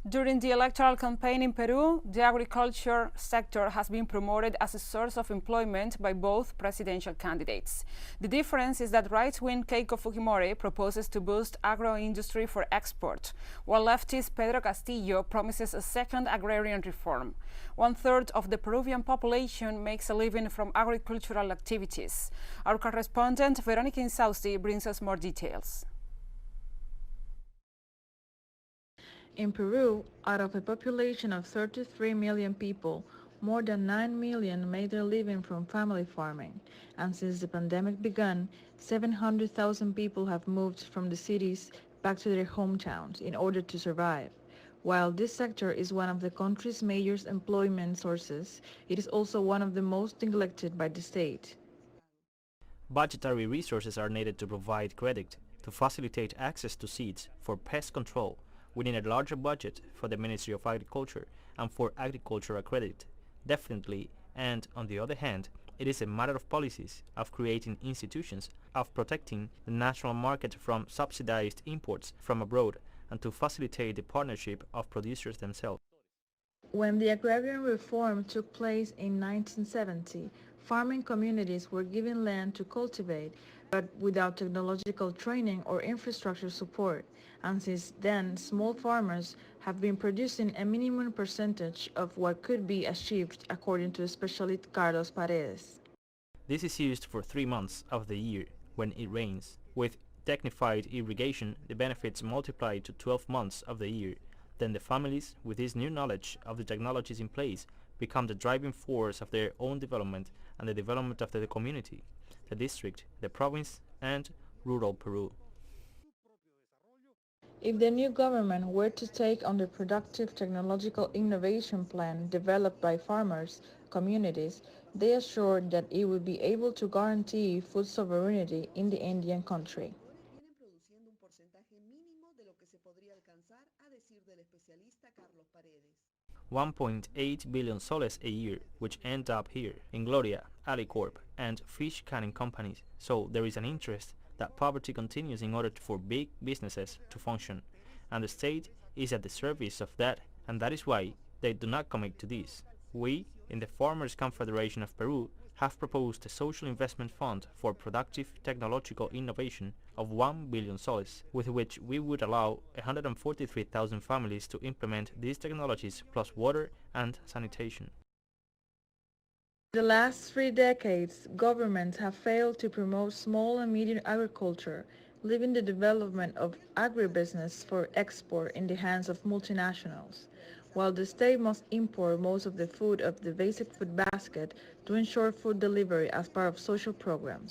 During the electoral campaign in Peru, the agriculture sector has been promoted as a source of employment by both presidential candidates. The difference is that right-wing Keiko Fujimori proposes to boost agro-industry for export, while leftist Pedro Castillo promises a second agrarian reform. One-third of the Peruvian population makes a living from agricultural activities. Our correspondent Veronica Insausti brings us more details. In Peru, out of a population of 33 million people, more than 9 million made their living from family farming, and since the pandemic began, 700,000 people have moved from the cities back to their hometowns in order to survive. While this sector is one of the country's major employment sources, it is also one of the most neglected by the state. Budgetary resources are needed to provide credit, to facilitate access to seeds for pest control, within a larger budget for the Ministry of Agriculture and for agricultural credit, definitely, and on the other hand, it is a matter of policies, of creating institutions, of protecting the national market from subsidized imports from abroad, and to facilitate the partnership of producers themselves. When the agrarian reform took place in 1970, farming communities were given land to cultivate, but without technological training or infrastructure support, and since then small farmers have been producing a minimum percentage of what could be achieved, according to specialist Carlos Paredes. This is used for 3 months of the year when it rains. With technified irrigation, the benefits multiply to 12 months of the year. Then the families, with this new knowledge of the technologies in place, become the driving force of their own development and the development of the community, the district, the province, and rural Peru. If the new government were to take on the productive technological innovation plan developed by farmers, communities, they assured that it would be able to guarantee food sovereignty in the Indian country. 1.8 billion soles a year, which end up here in Gloria, Alicorp, and fish canning companies. So there is an interest that poverty continues in order for big businesses to function, and the state is at the service of that, and that is why they do not commit to this. We, in the Farmers Confederation of Peru, have proposed a social investment fund for productive technological innovation of 1 billion soles, with which we would allow 143,000 families to implement these technologies plus water and sanitation. In the last 3 decades, governments have failed to promote small and medium agriculture, leaving the development of agribusiness for export in the hands of multinationals, while the state must import most of the food of the basic food basket to ensure food delivery as part of social programs.